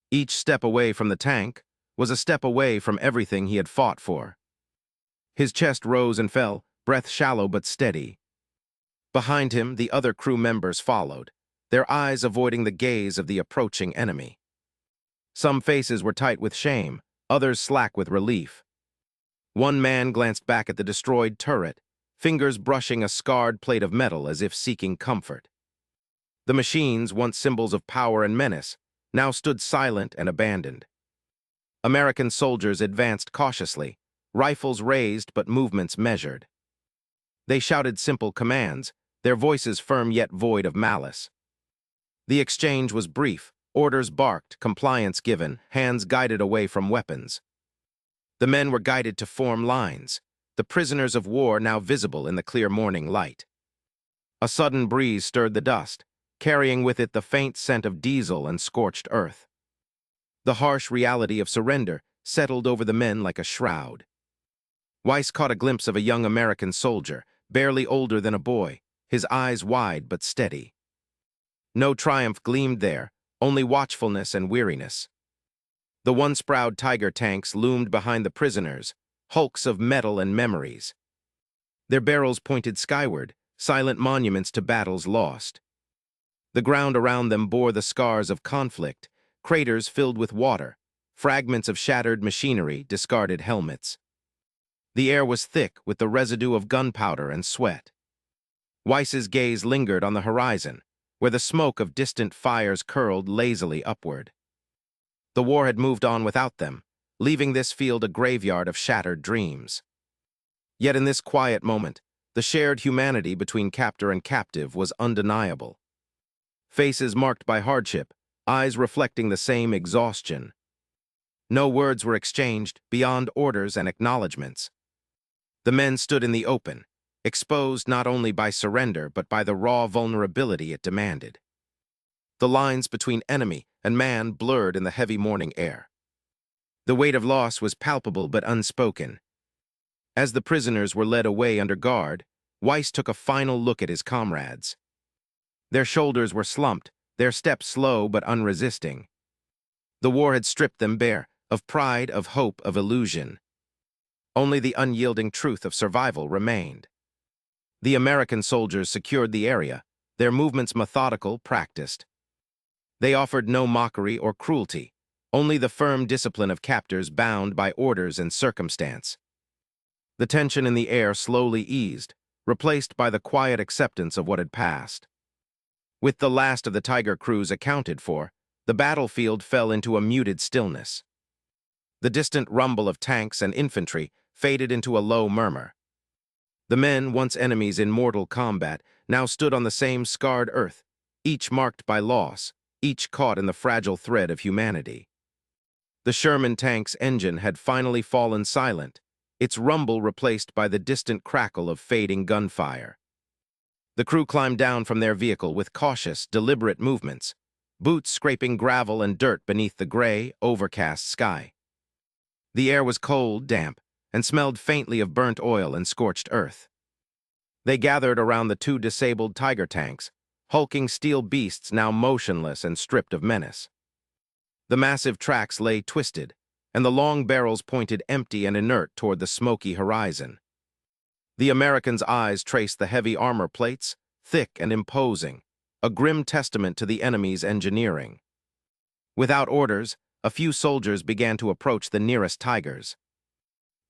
Each step away from the tank was a step away from everything he had fought for. His chest rose and fell, breath shallow but steady. Behind him, the other crew members followed, their eyes avoiding the gaze of the approaching enemy. Some faces were tight with shame, others slack with relief. One man glanced back at the destroyed turret, fingers brushing a scarred plate of metal as if seeking comfort. The machines, once symbols of power and menace, now stood silent and abandoned. American soldiers advanced cautiously, rifles raised but movements measured. They shouted simple commands, their voices firm yet void of malice. The exchange was brief, orders barked, compliance given, hands guided away from weapons. The men were guided to form lines, the prisoners of war now visible in the clear morning light. A sudden breeze stirred the dust, carrying with it the faint scent of diesel and scorched earth. The harsh reality of surrender settled over the men like a shroud. Weiss caught a glimpse of a young American soldier, barely older than a boy, his eyes wide but steady. No triumph gleamed there, only watchfulness and weariness. The once proud Tiger tanks loomed behind the prisoners, hulks of metal and memories. Their barrels pointed skyward, silent monuments to battles lost. The ground around them bore the scars of conflict, craters filled with water, fragments of shattered machinery, discarded helmets. The air was thick with the residue of gunpowder and sweat. Weiss's gaze lingered on the horizon, where the smoke of distant fires curled lazily upward. The war had moved on without them, leaving this field a graveyard of shattered dreams. Yet in this quiet moment, the shared humanity between captor and captive was undeniable. Faces marked by hardship, eyes reflecting the same exhaustion. No words were exchanged beyond orders and acknowledgments. The men stood in the open, exposed not only by surrender but by the raw vulnerability it demanded. The lines between enemy and man blurred in the heavy morning air. The weight of loss was palpable but unspoken. As the prisoners were led away under guard, Weiss took a final look at his comrades. Their shoulders were slumped, their steps slow but unresisting. The war had stripped them bare, of pride, of hope, of illusion. Only the unyielding truth of survival remained. The American soldiers secured the area, their movements methodical, practiced. They offered no mockery or cruelty, only the firm discipline of captors bound by orders and circumstance. The tension in the air slowly eased, replaced by the quiet acceptance of what had passed. With the last of the Tiger crews accounted for, the battlefield fell into a muted stillness. The distant rumble of tanks and infantry faded into a low murmur. The men, once enemies in mortal combat, now stood on the same scarred earth, each marked by loss, each caught in the fragile thread of humanity. The Sherman tank's engine had finally fallen silent, its rumble replaced by the distant crackle of fading gunfire. The crew climbed down from their vehicle with cautious, deliberate movements, boots scraping gravel and dirt beneath the gray, overcast sky. The air was cold, damp, and smelled faintly of burnt oil and scorched earth. They gathered around the two disabled Tiger tanks, hulking steel beasts now motionless and stripped of menace. The massive tracks lay twisted, and the long barrels pointed empty and inert toward the smoky horizon. The Americans' eyes traced the heavy armor plates, thick and imposing, a grim testament to the enemy's engineering. Without orders, a few soldiers began to approach the nearest Tigers.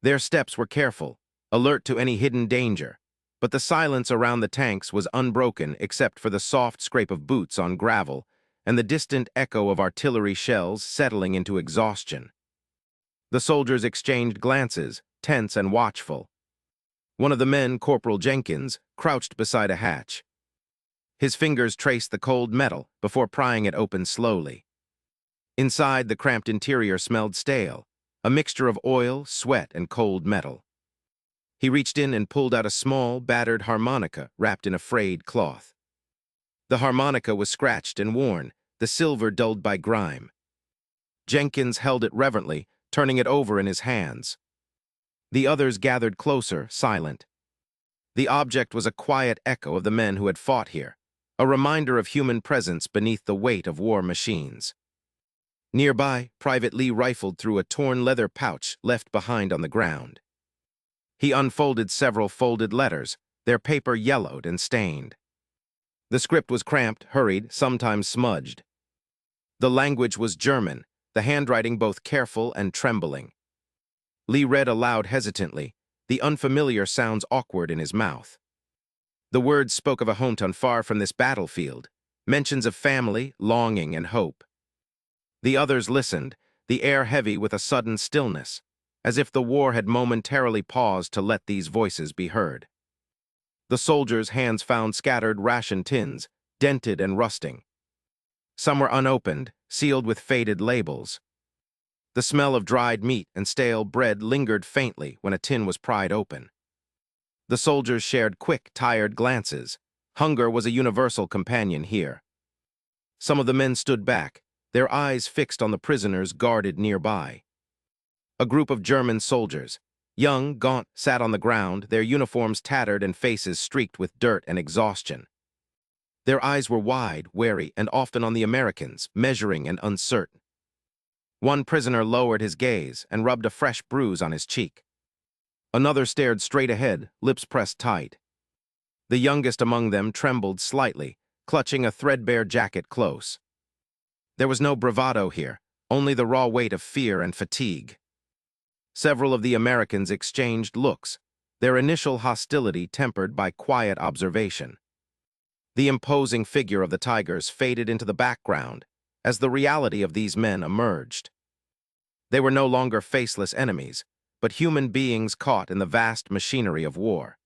Their steps were careful, alert to any hidden danger, but the silence around the tanks was unbroken except for the soft scrape of boots on gravel and the distant echo of artillery shells settling into exhaustion. The soldiers exchanged glances, tense and watchful. One of the men, Corporal Jenkins, crouched beside a hatch. His fingers traced the cold metal before prying it open slowly. Inside, the cramped interior smelled stale, a mixture of oil, sweat, and cold metal. He reached in and pulled out a small, battered harmonica wrapped in a frayed cloth. The harmonica was scratched and worn, the silver dulled by grime. Jenkins held it reverently, turning it over in his hands. The others gathered closer, silent. The object was a quiet echo of the men who had fought here, a reminder of human presence beneath the weight of war machines. Nearby, Private Lee rifled through a torn leather pouch left behind on the ground. He unfolded several folded letters, their paper yellowed and stained. The script was cramped, hurried, sometimes smudged. The language was German, the handwriting both careful and trembling. Lee read aloud hesitantly, the unfamiliar sounds awkward in his mouth. The words spoke of a hometown far from this battlefield, mentions of family, longing, and hope. The others listened, the air heavy with a sudden stillness, as if the war had momentarily paused to let these voices be heard. The soldiers' hands found scattered ration tins, dented and rusting. Some were unopened, sealed with faded labels. The smell of dried meat and stale bread lingered faintly when a tin was pried open. The soldiers shared quick, tired glances. Hunger was a universal companion here. Some of the men stood back, their eyes fixed on the prisoners guarded nearby. A group of German soldiers, young, gaunt, sat on the ground, their uniforms tattered and faces streaked with dirt and exhaustion. Their eyes were wide, wary, and often on the Americans, measuring and uncertain. One prisoner lowered his gaze and rubbed a fresh bruise on his cheek. Another stared straight ahead, lips pressed tight. The youngest among them trembled slightly, clutching a threadbare jacket close. There was no bravado here, only the raw weight of fear and fatigue. Several of the Americans exchanged looks, their initial hostility tempered by quiet observation. The imposing figure of the Tigers faded into the background as the reality of these men emerged. They were no longer faceless enemies, but human beings caught in the vast machinery of war.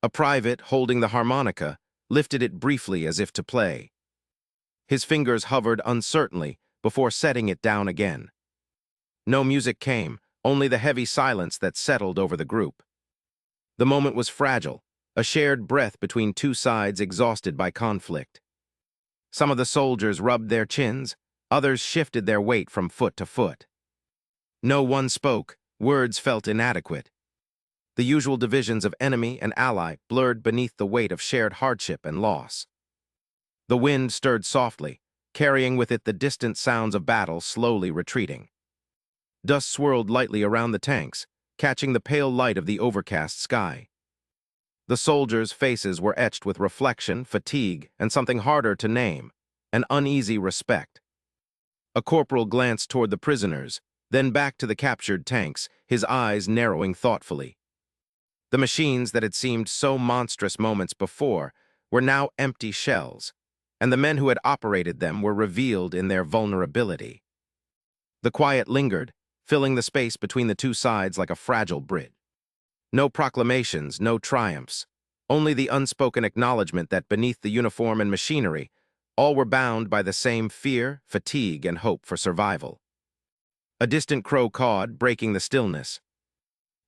A private, holding the harmonica, lifted it briefly as if to play. His fingers hovered uncertainly before setting it down again. No music came, only the heavy silence that settled over the group. The moment was fragile, a shared breath between two sides exhausted by conflict. Some of the soldiers rubbed their chins, others shifted their weight from foot to foot. No one spoke, words felt inadequate. The usual divisions of enemy and ally blurred beneath the weight of shared hardship and loss. The wind stirred softly, carrying with it the distant sounds of battle slowly retreating. Dust swirled lightly around the tanks, catching the pale light of the overcast sky. The soldiers' faces were etched with reflection, fatigue, and something harder to name, an uneasy respect. A corporal glanced toward the prisoners, then back to the captured tanks, his eyes narrowing thoughtfully. The machines that had seemed so monstrous moments before were now empty shells, and the men who had operated them were revealed in their vulnerability. The quiet lingered, filling the space between the two sides like a fragile bridge. No proclamations, no triumphs, only the unspoken acknowledgement that beneath the uniform and machinery, all were bound by the same fear, fatigue, and hope for survival. A distant crow cawed, breaking the stillness.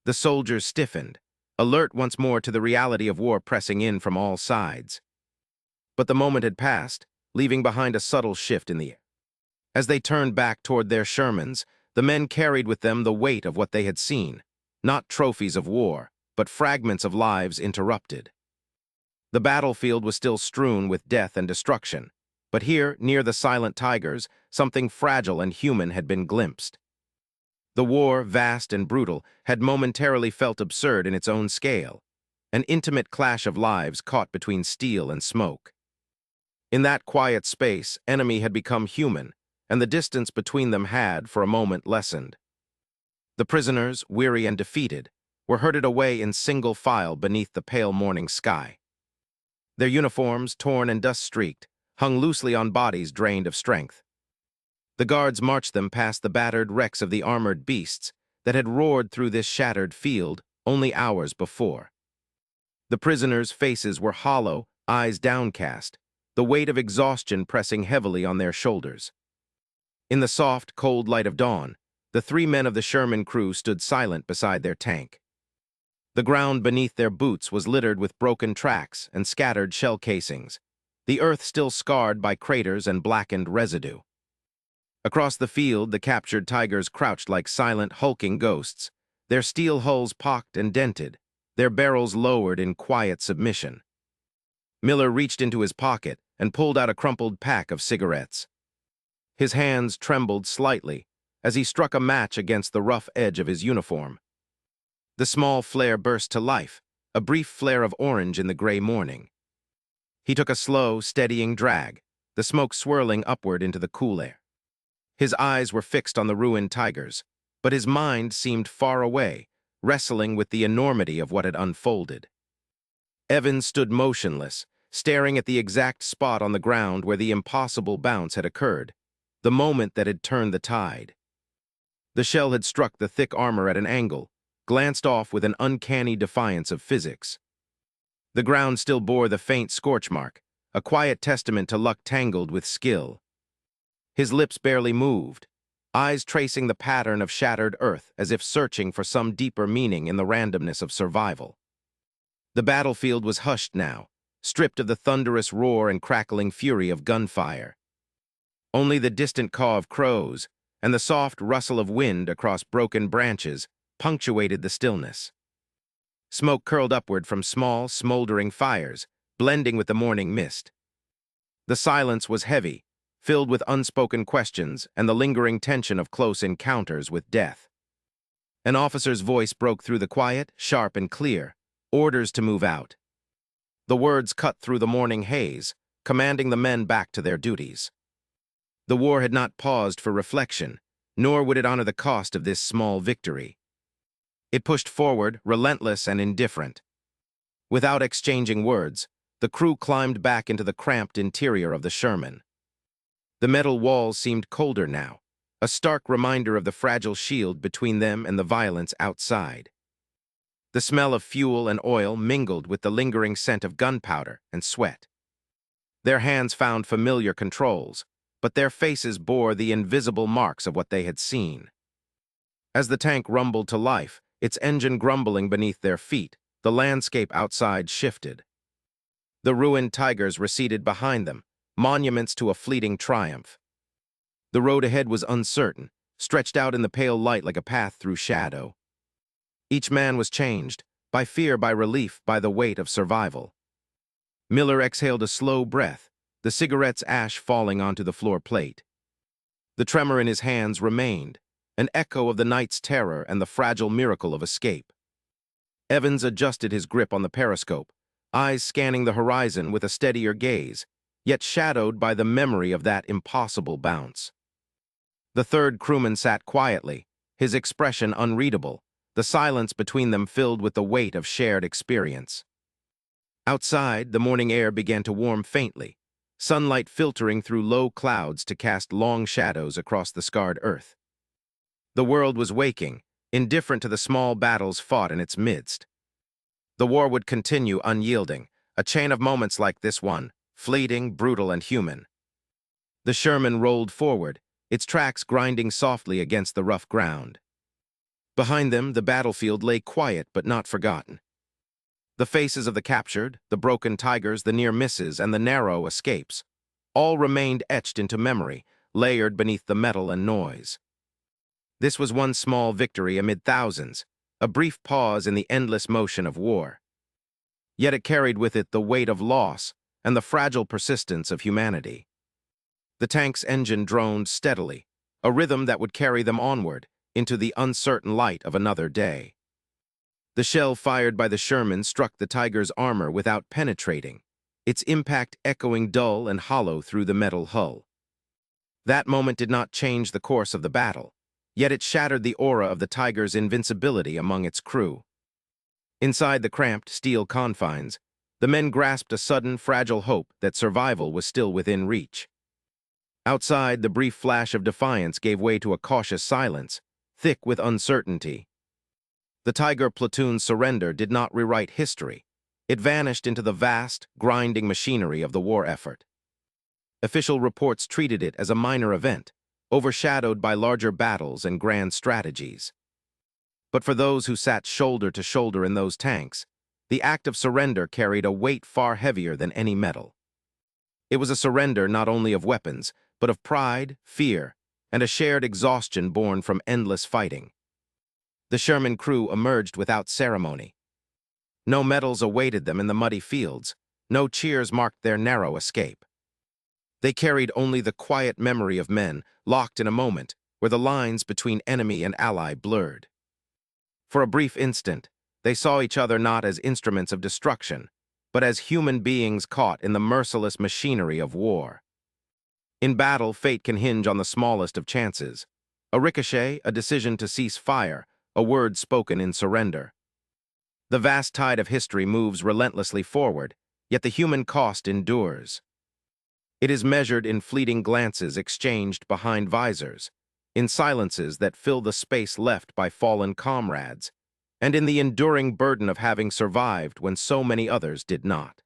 The soldiers stiffened, alert once more to the reality of war pressing in from all sides. But the moment had passed, leaving behind a subtle shift in the air. As they turned back toward their Shermans, the men carried with them the weight of what they had seen, not trophies of war, but fragments of lives interrupted. The battlefield was still strewn with death and destruction, but here, near the silent tigers, something fragile and human had been glimpsed. The war, vast and brutal, had momentarily felt absurd in its own scale, an intimate clash of lives caught between steel and smoke. In that quiet space, enemy had become human, and the distance between them had, for a moment, lessened. The prisoners, weary and defeated, were herded away in single file beneath the pale morning sky. Their uniforms, torn and dust-streaked, hung loosely on bodies drained of strength. The guards marched them past the battered wrecks of the armored beasts that had roared through this shattered field only hours before. The prisoners' faces were hollow, eyes downcast, the weight of exhaustion pressing heavily on their shoulders. In the soft, cold light of dawn, the 3 men of the Sherman crew stood silent beside their tank. The ground beneath their boots was littered with broken tracks and scattered shell casings, the earth still scarred by craters and blackened residue. Across the field, the captured tigers crouched like silent, hulking ghosts, their steel hulls pocked and dented, their barrels lowered in quiet submission. Miller reached into his pocket and pulled out a crumpled pack of cigarettes. His hands trembled slightly as he struck a match against the rough edge of his uniform. The small flare burst to life, a brief flare of orange in the gray morning. He took a slow, steadying drag, the smoke swirling upward into the cool air. His eyes were fixed on the ruined tigers, but his mind seemed far away, wrestling with the enormity of what had unfolded. Evans stood motionless, staring at the exact spot on the ground where the impossible bounce had occurred, the moment that had turned the tide. The shell had struck the thick armor at an angle, glanced off with an uncanny defiance of physics. The ground still bore the faint scorch mark, a quiet testament to luck tangled with skill. His lips barely moved, eyes tracing the pattern of shattered earth as if searching for some deeper meaning in the randomness of survival. The battlefield was hushed now, stripped of the thunderous roar and crackling fury of gunfire. Only the distant caw of crows and the soft rustle of wind across broken branches punctuated the stillness. Smoke curled upward from small, smoldering fires, blending with the morning mist. The silence was heavy, filled with unspoken questions and the lingering tension of close encounters with death. An officer's voice broke through the quiet, sharp and clear, orders to move out. The words cut through the morning haze, commanding the men back to their duties. The war had not paused for reflection, nor would it honor the cost of this small victory. It pushed forward, relentless and indifferent. Without exchanging words, the crew climbed back into the cramped interior of the Sherman. The metal walls seemed colder now, a stark reminder of the fragile shield between them and the violence outside. The smell of fuel and oil mingled with the lingering scent of gunpowder and sweat. Their hands found familiar controls, but their faces bore the invisible marks of what they had seen. As the tank rumbled to life, its engine grumbling beneath their feet, the landscape outside shifted. The ruined tigers receded behind them, monuments to a fleeting triumph. The road ahead was uncertain, stretched out in the pale light like a path through shadow. Each man was changed, by fear, by relief, by the weight of survival. Miller exhaled a slow breath, the cigarette's ash falling onto the floor plate. The tremor in his hands remained, an echo of the night's terror and the fragile miracle of escape. Evans adjusted his grip on the periscope, eyes scanning the horizon with a steadier gaze, yet shadowed by the memory of that impossible bounce. The third crewman sat quietly, his expression unreadable, the silence between them filled with the weight of shared experience. Outside, the morning air began to warm faintly, sunlight filtering through low clouds to cast long shadows across the scarred earth. The world was waking, indifferent to the small battles fought in its midst. The war would continue unyielding, a chain of moments like this one, fleeting, brutal, and human. The Sherman rolled forward, its tracks grinding softly against the rough ground. Behind them, the battlefield lay quiet but not forgotten. The faces of the captured, the broken tigers, the near misses, and the narrow escapes, all remained etched into memory, layered beneath the metal and noise. This was one small victory amid thousands, a brief pause in the endless motion of war. Yet it carried with it the weight of loss and the fragile persistence of humanity. The tank's engine droned steadily, a rhythm that would carry them onward into the uncertain light of another day. The shell fired by the Sherman struck the Tiger's armor without penetrating, its impact echoing dull and hollow through the metal hull. That moment did not change the course of the battle, yet it shattered the aura of the Tiger's invincibility among its crew. Inside the cramped steel confines, the men grasped a sudden, fragile hope that survival was still within reach. Outside, the brief flash of defiance gave way to a cautious silence, thick with uncertainty. The Tiger platoon's surrender did not rewrite history. It vanished into the vast, grinding machinery of the war effort. Official reports treated it as a minor event, overshadowed by larger battles and grand strategies. But for those who sat shoulder to shoulder in those tanks, the act of surrender carried a weight far heavier than any medal. It was a surrender not only of weapons, but of pride, fear, and a shared exhaustion born from endless fighting. The Sherman crew emerged without ceremony. No medals awaited them in the muddy fields, no cheers marked their narrow escape. They carried only the quiet memory of men locked in a moment where the lines between enemy and ally blurred. For a brief instant, they saw each other not as instruments of destruction, but as human beings caught in the merciless machinery of war. In battle, fate can hinge on the smallest of chances. A ricochet, a decision to cease fire, a word spoken in surrender. The vast tide of history moves relentlessly forward, yet the human cost endures. It is measured in fleeting glances exchanged behind visors, in silences that fill the space left by fallen comrades, and in the enduring burden of having survived when so many others did not.